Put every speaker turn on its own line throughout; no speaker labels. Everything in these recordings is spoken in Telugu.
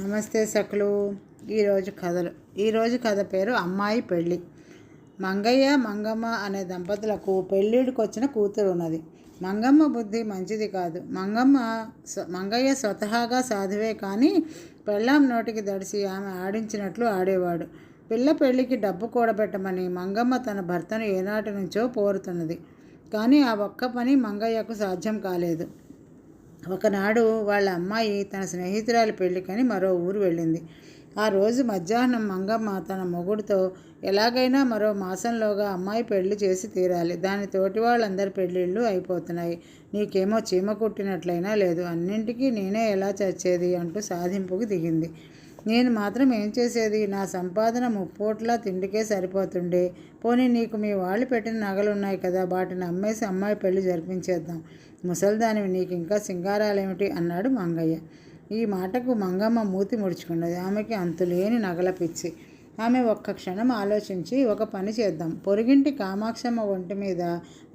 నమస్తే సఖులు. ఈరోజు కథ పేరు అమ్మాయి పెళ్ళి. మంగయ్య మంగమ్మ అనే దంపతులకు పెళ్ళిడికి వచ్చిన కూతురు ఉన్నది. మంగమ్మ బుద్ధి మంచిది కాదు. మంగయ్య స్వతహాగా సాధువే కానీ పెళ్ళాం నోటికి దడిసి ఆమె ఆడించినట్లు ఆడేవాడు. పిల్ల పెళ్ళికి డబ్బు కూడబెట్టమని మంగమ్మ తన భర్తను ఏనాటి నుంచో పోరుతున్నది. కానీ ఆ ఒక్క పని మంగయ్యకు సాధ్యం కాలేదు. ఒకనాడు వాళ్ళ అమ్మాయి తన స్నేహితురాలి పెళ్ళికని మరో ఊరు వెళ్ళింది. ఆ రోజు మధ్యాహ్నం మంగమ్మ తన మొగుడితో ఎలాగైనా మరో మాసంలోగా అమ్మాయి పెళ్లి చేసి తీరాలి, దాని తోటి వాళ్ళందరి పెళ్ళిళ్ళు అయిపోతున్నాయి, నీకేమో చీమ కుట్టినట్లయినా లేదు, అన్నింటికీ నేనే ఎలా చచ్చేది అంటూ సాధింపుకు దిగింది. నేను మాత్రం ఏం చేసేది? నా సంపాదన ముప్పోట్లా తిండికే సరిపోతుండే. పోనీ నీకు మీ వాళ్ళు పెట్టిన నగలున్నాయి కదా, వాటిని అమ్మేసి అమ్మాయి పెళ్లి జరిపించేద్దాం. ముసల్దానివి, నీకు ఇంకా సింగారాలేమిటి అన్నాడు మంగయ్య. ఈ మాటకు మంగమ్మ మూతి ముడుచుకున్నది. ఆమెకి అంతులేని నగల పిచ్చి. ఆమె ఒక్క క్షణం ఆలోచించి, ఒక పని చేద్దాం, పొరుగింటి కామాక్షమ్మ ఒంటి మీద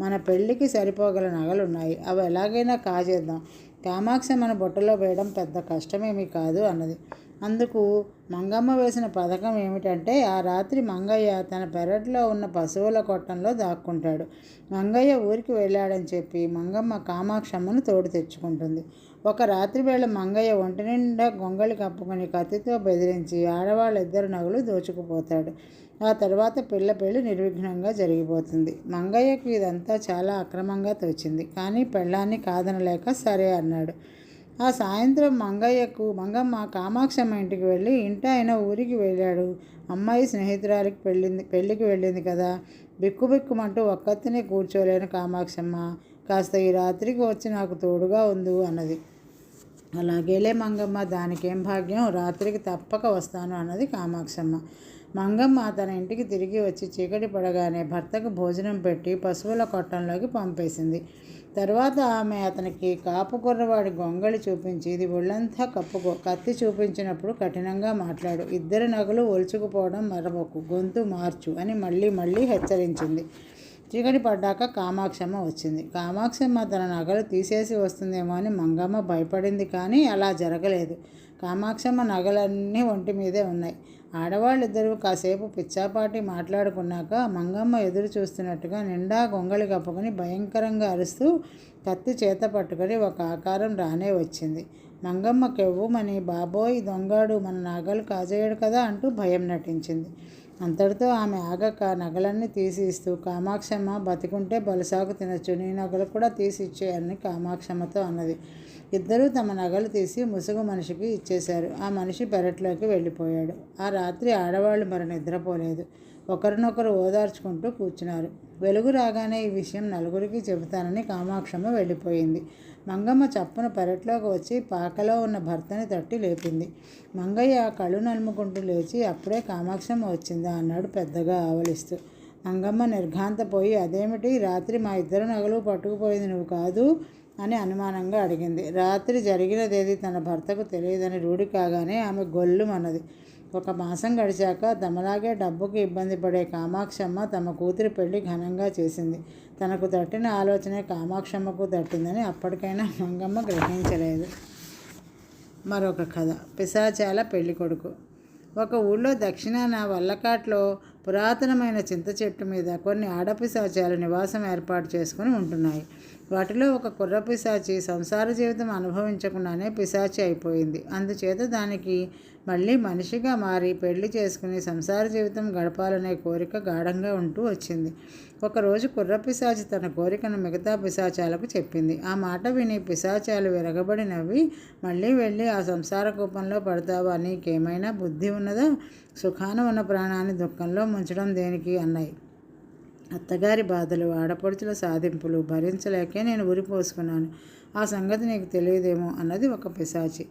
మన పెళ్ళికి సరిపోగల నగలున్నాయి, అవి ఎలాగైనా కాజేద్దాం. కామాక్షమ్మను బుట్టలో వేయడం పెద్ద కష్టమేమీ కాదు అన్నది. అందుకు మంగమ్మ వేసిన పథకం ఏమిటంటే, ఆ రాత్రి మంగయ్య తన పెరట్లో ఉన్న పశువుల కొట్టంలో దాక్కుంటాడు. మంగయ్య ఊరికి వెళ్ళాడని చెప్పి మంగమ్మ కామాక్షమ్మను తోడు తెచ్చుకుంటుంది. ఒక రాత్రి వేళ మంగయ్య ఒంటి నిండా గొంగళి కప్పుకొని కత్తితో బెదిరించి ఆడవాళ్ళిద్దరు నగలు దోచుకుపోతాడు. ఆ తర్వాత పిల్ల పెళ్లి నిర్విఘ్నంగా జరిగిపోతుంది. మంగయ్యకు ఇదంతా చాలా అక్రమంగా తోచింది. కానీ పెళ్ళాన్ని కాదనలేక సరే అన్నాడు. ఆ సాయంత్రం మంగమ్మ కామాక్షమ్మ ఇంటికి వెళ్ళి, ఆయన ఊరికి వెళ్ళాడు, అమ్మాయి స్నేహితురాలికి పెళ్ళికి వెళ్ళింది కదా, బిక్కుబిక్కుమంటూ ఒక్కతినే కూర్చోలేను కామాక్షమ్మ, కాస్త ఈ రాత్రికి వచ్చి నాకు తోడుగా ఉండు అన్నది. అలాగేలే మంగమ్మ, దానికేం భాగ్యం, రాత్రికి తప్పక వస్తాను అన్నది కామాక్షమ్మ. మంగమ్మ తన ఇంటికి తిరిగి వచ్చి చీకటి పడగానే భర్తకు భోజనం పెట్టి పశువుల కొట్టంలోకి పంపేసింది. తర్వాత ఆమె అతనికి కాపు కుర్రవాడి గొంగళి చూపించి, ఇది ఒళ్ళంతా కప్పుకో, కత్తి చూపించినప్పుడు కఠినంగా మాట్లాడు, ఇద్దరి నగలు ఒలుచుకుపోవడం మరవకు, గొంతు మార్చు అని మళ్ళీ హెచ్చరించింది. చీకటి పడ్డాక కామాక్షమ్మ వచ్చింది. కామాక్షమ్మ తన నగలు తీసేసి వస్తుందేమో అని మంగమ్మ భయపడింది. కానీ అలా జరగలేదు. కామాక్షమ్మ నగలన్నీ ఒంటి మీదే ఉన్నాయి. ఆడవాళ్ళిద్దరూ కాసేపు పిచ్చాపాటి మాట్లాడుకున్నాక మంగమ్మ ఎదురు చూస్తున్నట్టుగా నిండా గొంగళి కప్పుకొని భయంకరంగా అరుస్తూ కత్తి చేత పట్టుకొని ఒక ఆకారం రానే వచ్చింది. మంగమ్మ కెవ్వుమని, బాబోయ్ దొంగాడు మన నగలు కాజేయడు కదా అంటూ భయం నటించింది. అంతటితో ఆమె ఆగక నగలన్నీ తీసి ఇస్తూ, కామాక్షమ్మ బతికుంటే బలసాకు తినచ్చు, నీ నగలు కూడా తీసి ఇచ్చేయని కామాక్షమ్మతో అన్నది. ఇద్దరూ తమ నగలు తీసి ముసుగు మనిషికి ఇచ్చేశారు. ఆ మనిషి పెరట్లోకి వెళ్ళిపోయాడు. ఆ రాత్రి ఆడవాళ్ళు మరి నిద్రపోలేదు. ఒకరినొకరు ఓదార్చుకుంటూ కూర్చున్నారు. వెలుగు రాగానే ఈ విషయం నలుగురికి చెబుతానని కామాక్షమ్మ వెళ్ళిపోయింది. మంగమ్మ చప్పున పెరట్లోకి వచ్చి పాకలో ఉన్న భర్తని తట్టి లేపింది. మంగయ్య కళ్ళు నలుముకుంటూ లేచి, అప్పుడే కామాక్షమ్మ వచ్చిందా అన్నాడు పెద్దగా ఆవలిస్తూ. మంగమ్మ నిర్ఘాంతపోయి, అదేమిటి, రాత్రి మా ఇద్దరు నగలు పట్టుకుపోయింది నువ్వు కాదు అని అనుమానంగా అడిగింది. రాత్రి జరిగినదేది తన భర్తకు తెలియదని రూఢి కాగానే ఆమె గొల్లుమన్నది. ఒక మాసం గడిచాక తమలాగే డబ్బుకి ఇబ్బంది పడే కామాక్షమ్మ తమ కూతురి పెళ్లి ఘనంగా చేసింది. తనకు తట్టిన ఆలోచనే కామాక్షమ్మకు తట్టిందని అప్పటికైనా మంగమ్మ గ్రహించలేదు. మరొక కథ, పిశాచాల పెళ్లి కొడుకు. ఒక ఊళ్ళో దక్షిణాన వల్లకాట్లో పురాతనమైన చింత చెట్టు మీద కొన్ని ఆడపిశాచాలు నివాసం ఏర్పాటు చేసుకుని ఉంటున్నాయి. వాటిలో ఒక కుర్ర పిశాచి సంసార జీవితం అనుభవించకుండానే పిశాచి అయిపోయింది. అందుచేత దానికి మళ్ళీ మనిషిగా మారి పెళ్లి చేసుకుని సంసార జీవితం గడపాలనే కోరిక గాఢంగా ఉంటూ వచ్చింది. ఒకరోజు కుర్ర పిశాచి తన కోరికను మిగతా పిశాచాలకు చెప్పింది. ఆ మాట విని పిశాచాలు విరగబడి నవ్వి, మళ్ళీ వెళ్ళి ఆ సంసార కూపంలో పడతావా, నీకేమైనా బుద్ధి ఉన్నదా, సుఖాన ఉన్న ప్రాణాన్ని దుఃఖంలో ముంచడం దేనికి అన్నాయి. అత్తగారి బాధలు, ఆడపడుచుల సాధింపులు భరించలేకే నేను ఉరిపోసుకున్నాను, ఆ సంగతి నీకు తెలియదేమో అన్నది ఒక పిశాచి.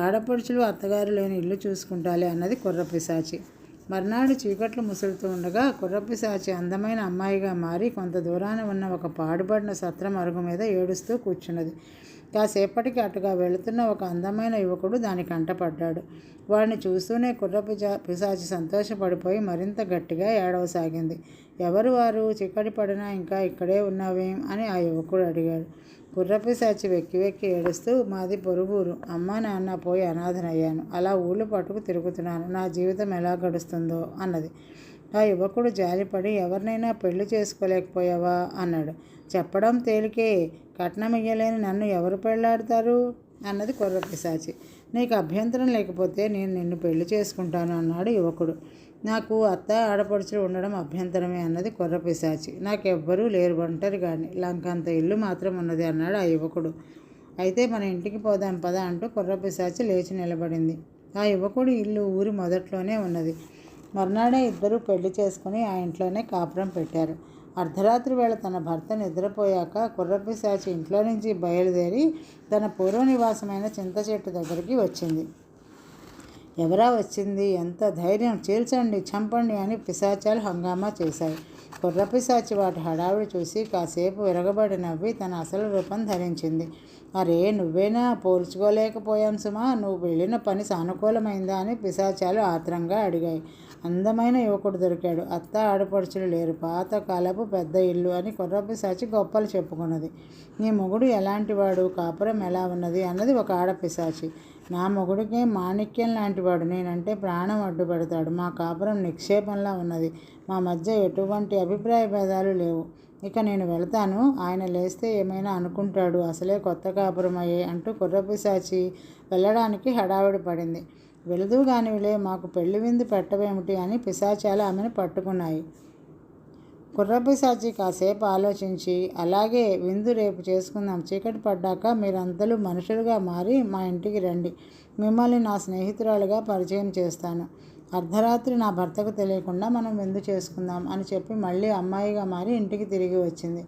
ఆడపడుచులు అత్తగారు లేని ఇల్లు చూసుకుంటాలే అన్నది కుర్ర పిశాచి. మర్నాడు చీకట్లు ముసురుతూ ఉండగా కుర్ర పిశాచి అందమైన అమ్మాయిగా మారి కొంత దూరాన ఉన్న ఒక పాడుబడిన సత్రం అరుగు మీద ఏడుస్తూ కూర్చున్నది. కాసేపటికి అటుగా వెళుతున్న ఒక అందమైన యువకుడు దాని కంటపడ్డాడు. వాడిని చూస్తూనే కుర్ర పిశాచి సంతోషపడిపోయి మరింత గట్టిగా ఏడవసాగింది. ఎవరు వారు, చిక్కడి పడినా ఇంకా ఇక్కడే ఉన్నావేం అని ఆ యువకుడు అడిగాడు. కుర్రపిశాచి వెక్కి వెక్కి ఏడుస్తూ, మాది పొరుగురు, అమ్మ నాన్న పోయి అనాథనయ్యాను, అలా ఊళ్ళు పట్టుకు తిరుగుతున్నాను, నా జీవితం ఎలా గడుస్తుందో అన్నది. ఆ యువకుడు జాలిపడి, ఎవరినైనా పెళ్లి చేసుకోలేకపోయావా అన్నాడు. చెప్పడం తేలికే, కట్నం ఇయ్యలేని నన్ను ఎవరు పెళ్లాడతారు అన్నది కుర్రపిశాచి. నీకు అభ్యంతరం లేకపోతే నేను నిన్ను పెళ్లి చేసుకుంటాను అన్నాడు యువకుడు. నాకు అత్త ఆడపడుచులు ఉండడం అభ్యంతరమే అన్నది కుర్రపిశాచి. నాకెవ్వరూ లేరు, ఒంటరిగాడిని, లంకంత ఇల్లు మాత్రం ఉన్నది అన్నాడు ఆ యువకుడు. అయితే మన ఇంటికి పోదాం పద అంటూ కుర్రపిశాచి లేచి నిలబడింది. ఆ యువకుడి ఇల్లు ఊరి మొదట్లోనే ఉన్నది. మర్నాడే ఇద్దరూ పెళ్లి చేసుకుని ఆ ఇంట్లోనే కాపురం పెట్టారు. అర్ధరాత్రి వేళ తన భర్త నిద్రపోయాక కుర్రపిశాచి ఇంట్లో నుంచి బయలుదేరి తన పూర్వ నివాసమైన చింత చెట్టు దగ్గరికి వచ్చింది. ఎవరా వచ్చింది, ఎంత ధైర్యం, చీల్చండి, చంపండి అని పిశాచాలు హంగామా చేశాయి. కుర్రపిశాచి వాటి హడావిడి చూసి కాసేపు విరగబడి నవ్వి తన అసలు రూపం ధరించింది. అరే, నువ్వేనా, పోల్చుకోలేకపోయాం సుమా, నువ్వు వెళ్ళిన పని సానుకూలమైందా అని పిశాచాలు ఆత్రంగా అడిగాయి. అందమైన యువకుడు దొరికాడు, అత్త ఆడపడుచులు లేరు, పాత కాలపు పెద్ద ఇల్లు అని కుర్రపిశాచి గొప్పలు చెప్పుకున్నది. నీ మొగుడు ఎలాంటివాడు, కాపురం ఎలా ఉన్నది అన్నది ఒక ఆడపిశాచి. నా మొగుడికే మాణిక్యం లాంటివాడు, నేనంటే ప్రాణం అడ్డుపెడతాడు, మా కాపురం నిక్షేపంలా ఉన్నది, మా మధ్య ఎటువంటి అభిప్రాయ భేదాలు లేవు, ఇక నేను వెళతాను, ఆయన లేస్తే ఏమైనా అనుకుంటాడు, అసలే కొత్త కాపురం అయ్యే అంటూ కుర్రపిశాచి వెళ్ళడానికి హడావిడి పడింది. వెళదు గానివిలే, మాకు పెళ్లి విందు పెట్టవేమిటి అని పిశాచాలు ఆమెను పట్టుకున్నాయి. కుర్రపిశాచి కాసేపు ఆలోచించి, అలాగే, విందు రేపు చేసుకుందాం, చీకటి పడ్డాక మీరందరూ మనుషులుగా మారి మా ఇంటికి రండి, మిమ్మల్ని నా స్నేహితురాలుగా పరిచయం చేస్తాను, అర్ధరాత్రి నా భర్తకు తెలియకుండా మనం విందు చేసుకుందాం అని చెప్పి మళ్ళీ అమ్మాయిగా మారి ఇంటికి తిరిగి వచ్చింది.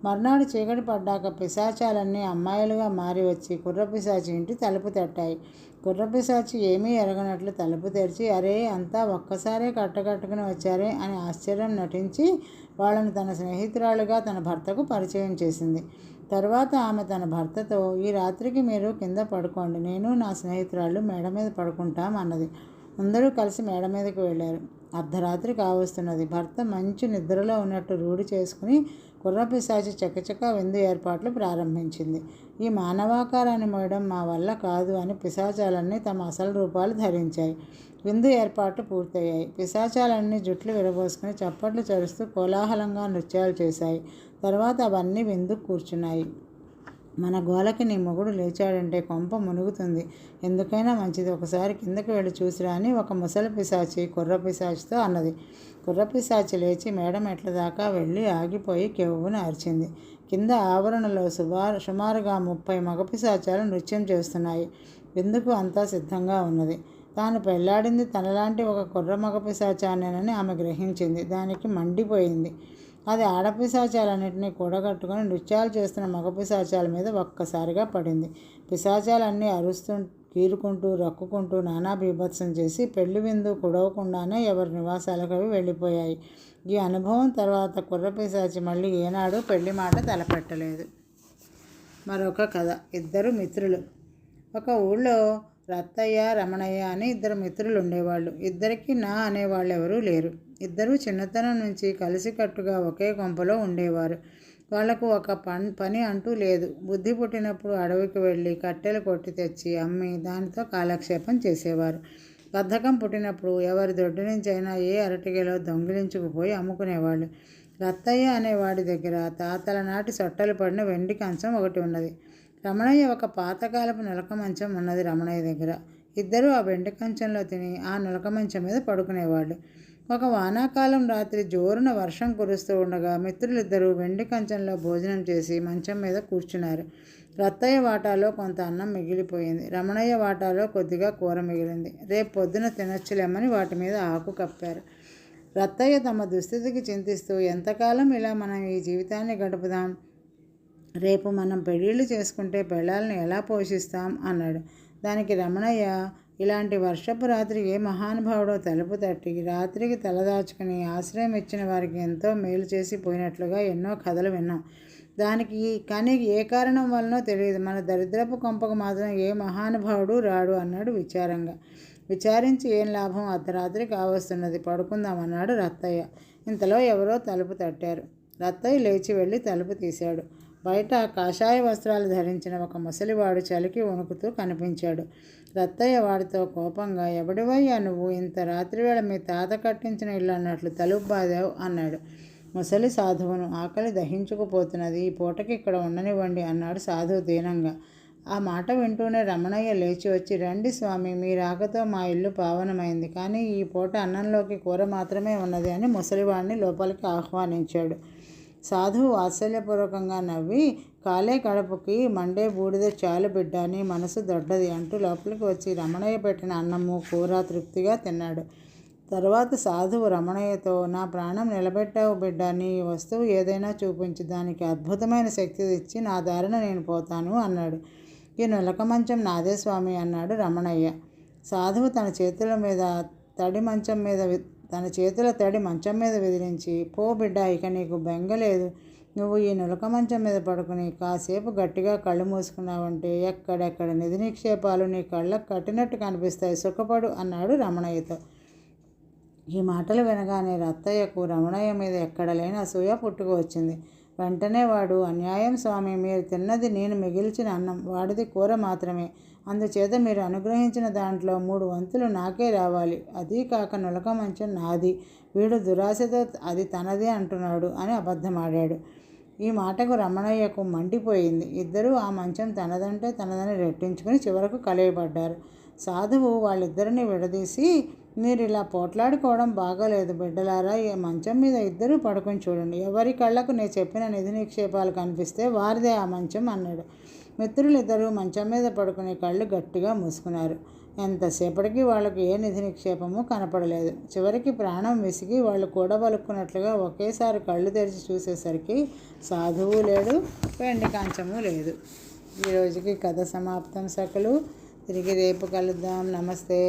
మర్నాడు చీకటి పడ్డాక పిశాచాలన్నీ అమ్మాయిలుగా మారి వచ్చి కుర్రపిశాచి ఇంటి తలుపు తట్టాయి. కుర్రపిశాచి ఏమీ ఎరగనట్లు తలుపు తెరిచి, అరే, అంతా ఒక్కసారే కట్టకట్టుకుని వచ్చారే అని ఆశ్చర్యం నటించి వాళ్ళని తన స్నేహితురాలుగా తన భర్తకు పరిచయం చేసింది. తర్వాత ఆమె తన భర్తతో, ఈ రాత్రికి మీరు కింద పడుకోండి, నేను నా స్నేహితురాళ్ళు మేడ మీద పడుకుంటాం అన్నది. అందరూ కలిసి మేడ మీదకి వెళ్ళారు. అర్ధరాత్రి కావస్తున్నది. భర్త మంచి నిద్రలో ఉన్నట్టు రూఢి చేసుకుని కుర్రపిశాచి చకచకా విందు ఏర్పాట్లు ప్రారంభించింది. ఈ మానవాకారాన్ని మోయడం మా వల్ల కాదు అని పిశాచాలన్నీ తమ అసలు రూపాలు ధరించాయి. విందు ఏర్పాట్లు పూర్తయ్యాయి. పిశాచాలన్నీ జుట్లు విరబోసుకుని చప్పట్లు చరుస్తూ కోలాహలంగా నృత్యాలు చేశాయి. తర్వాత అవన్నీ విందుకు కూర్చున్నాయి. మన గోలకి నీ మొగుడు లేచాడంటే కొంప మునుగుతుంది, ఎందుకైనా మంచిది, ఒకసారి కిందకి వెళ్ళి చూసిరా అని ఒక ముసలి పిశాచి కుర్రపిశాచితో అన్నది. కుర్రపిశాచి లేచి మేడ మెట్ల దాకా వెళ్ళి ఆగిపోయి కెవ్వున అరిచింది. కింద ఆవరణలో సుమారుగా 30 మగపిశాచాలు నృత్యం చేస్తున్నాయి. విందుకు అంతా సిద్ధంగా ఉన్నది. తాను పెళ్లాడింది తనలాంటి ఒక కుర్ర మగపిశాచానేనని ఆమె గ్రహించింది. దానికి మండిపోయింది. అది ఆడపిశాచాలన్నింటినీ కూడగట్టుకుని నృత్యాలు చేస్తున్న మగపిశాచాల మీద ఒక్కసారిగా పడింది. పిశాచాలన్నీ అరుస్తూ, కీరుకుంటూ, రక్కుకుంటూ నానా బీభత్సం చేసి పెళ్లి విందు కుడవకుండానే ఎవరి నివాసాలకు అవి వెళ్ళిపోయాయి. ఈ అనుభవం తర్వాత కుర్రపిశాచి మళ్ళీ ఏనాడు పెళ్లి మాట తలపెట్టలేదు. మరొక కథ. ఇద్దరు మిత్రులు. ఒక ఊళ్ళో రత్తయ్య, రమణయ్య అని ఇద్దరు మిత్రులు ఉండేవాళ్ళు. ఇద్దరికి నా అనేవాళ్ళు ఎవరూ లేరు. ఇద్దరూ చిన్నతనం నుంచి కలిసికట్టుగా ఒకే కొంపలో ఉండేవారు. వాళ్లకు ఒక పని అంటూ లేదు. బుద్ధి పుట్టినప్పుడు అడవికి వెళ్ళి కట్టెలు కొట్టి తెచ్చి అమ్మి దానితో కాలక్షేపం చేసేవారు. బద్ధకం పుట్టినప్పుడు ఎవరి దొడ్డి నుంచైనా ఏ అరటిగలో దొంగిలించుకుపోయి అమ్ముకునేవాళ్ళు. రత్తయ్య అనేవాడి దగ్గర తాతల నాటి సొట్టలు పడిన వెండి కంచం ఒకటి ఉన్నది. రమణయ్య ఒక పాతకాలపు నులక మంచం ఉన్నది రమణయ్య దగ్గర. ఇద్దరూ ఆ వెండి కంచంలో తిని ఆ నులక మంచం మీద పడుకునేవాళ్ళు. ఒక వానాకాలం రాత్రి జోరున వర్షం కురుస్తూ ఉండగా మిత్రులిద్దరూ వెండి కంచంలో భోజనం చేసి మంచం మీద కూర్చున్నారు. రత్తయ్య వాటాలో కొంత అన్నం మిగిలిపోయింది. రమణయ్య వాటాలో కొద్దిగా కూర మిగిలింది. రేపు పొద్దున తినొచ్చులేమని వాటి మీద ఆకు కప్పారు. రత్తయ్య తమ దుస్థితికి చింతిస్తూ, ఎంతకాలం ఇలా మనం ఈ జీవితాన్ని గడుపుదాం, రేపు మనం పెళ్ళిళ్ళు చేసుకుంటే పెళ్ళాలను ఎలా పోషిస్తాం అన్నాడు. దానికి రమణయ్య, ఇలాంటి వర్షపు రాత్రి ఏ మహానుభావుడో తలుపు తట్టి రాత్రికి తలదాచుకుని ఆశ్రయం ఇచ్చిన వారికి ఎంతో మేలు చేసి పోయినట్లుగా ఎన్నో కథలు విన్నాం. దానికి కానీ ఏ కారణం వలనో తెలియదు, మన దరిద్రపు కొంపకు మాత్రం ఏ మహానుభావుడు రాడు అన్నాడు విచారంగా. విచారించి ఏం లాభం, అర్ధరాత్రి కావస్తున్నది, పడుకుందామన్నాడు రత్తయ్య. ఇంతలో ఎవరో తలుపు తట్టారు. రత్తయ్య లేచి వెళ్ళి తలుపు తీశాడు. బయట కాషాయ వస్త్రాలు ధరించిన ఒక ముసలివాడు చలికి వణుకుతూ కనిపించాడు. రత్తయ్య వాడితో కోపంగా, ఎవడివయ్యా నువ్వు? ఇంత రాత్రివేళ మీ తాత కట్టించిన ఇల్లు అన్నట్లు తలుపు బాదావు అన్నాడు. ముసలి సాధువును, ఆకలి దహించుకుపోతున్నది, ఈ పూటకి ఇక్కడ ఉండనివ్వండి అన్నాడు సాధువు దీనంగా. ఆ మాట వింటూనే రమణయ్య లేచి వచ్చి, రండి స్వామి, మీ రాకతో మా ఇల్లు పావనమైంది, కానీ ఈ పూట అన్నంలోకి కూర మాత్రమే ఉన్నది అని ముసలివాడిని లోపలికి ఆహ్వానించాడు. సాధువు వాత్సల్యపూర్వకంగా నవ్వి, కాలే కడుపుకి మండే బూడిద చాలు బిడ్డ, నీ మనసు దొడ్డది అంటూ లోపలికి వచ్చి రమణయ్య పెట్టిన అన్నము కూర తృప్తిగా తిన్నాడు. తర్వాత సాధువు రమణయ్యతో, నా ప్రాణం నిలబెట్టావు బిడ్డ, నీ వస్తువు ఏదైనా చూపించి దానికి అద్భుతమైన శక్తి ఇచ్చి నా దారిన నేను పోతాను అన్నాడు. ఈ నులక మంచం నాదే స్వామి అన్నాడు రమణయ్య. సాధువు తన చేతుల తడి మంచం మీద విదిలించి, పో బిడ్డ, ఇక నీకు బెంగలేదు. నువ్వు ఈ నులక మంచం మీద పడుకుని కాసేపు గట్టిగా కళ్ళు మూసుకున్నావంటే ఎక్కడెక్కడ నిధి నిక్షేపాలు నీ కళ్ళకు కట్టినట్టు కనిపిస్తాయి, సుఖపడు అన్నాడు రమణయ్యతో. ఈ మాటలు వినగానే రత్తయ్యకు రమణయ్య మీద ఎక్కడ లేని అసూయ పుట్టుకు వచ్చింది. వెంటనే వాడు, అన్యాయం స్వామి, మీరు తిన్నది నేను మిగిల్చిన అన్నం, వాడిది కూర మాత్రమే. అందుచేత మీరు అనుగ్రహించిన దాంట్లో 3 వంతులు నాకే రావాలి. అదీ కాక నులక మంచం నాది, వీడు దురాశతో అది తనది అంటున్నాడు అని అబద్ధమాడాడు. ఈ మాటకు రమణయ్యకు మండిపోయింది. ఇద్దరూ ఆ మంచం తనదంటే తనదని రెట్టించుకుని చివరకు కలయబడ్డారు. సాధువు వాళ్ళిద్దరిని విడదీసి, మీరు ఇలా పోట్లాడుకోవడం బాగాలేదు బిడ్డలారా, ఈ మంచం మీద ఇద్దరూ పడుకొని చూడండి, ఎవరి కళ్ళకు నేను చెప్పిన నిధి నిక్షేపాలు కనిపిస్తే వారిదే ఆ మంచం అన్నాడు. మిత్రులిద్దరూ మంచం మీద పడుకుని కళ్ళు గట్టిగా మూసుకున్నారు. ఎంతసేపటికి వాళ్ళకు ఏ నిధి నిక్షేపము కనపడలేదు. చివరికి ప్రాణం విసిగి వాళ్ళు కూడబలుక్కున్నట్లుగా ఒకేసారి కళ్ళు తెరిచి చూసేసరికి సాధువు లేడు, వెండి కంచము లేదు. ఈరోజుకి కథ సమాప్తం సకలు. తిరిగి రేపు కలుద్దాం. నమస్తే.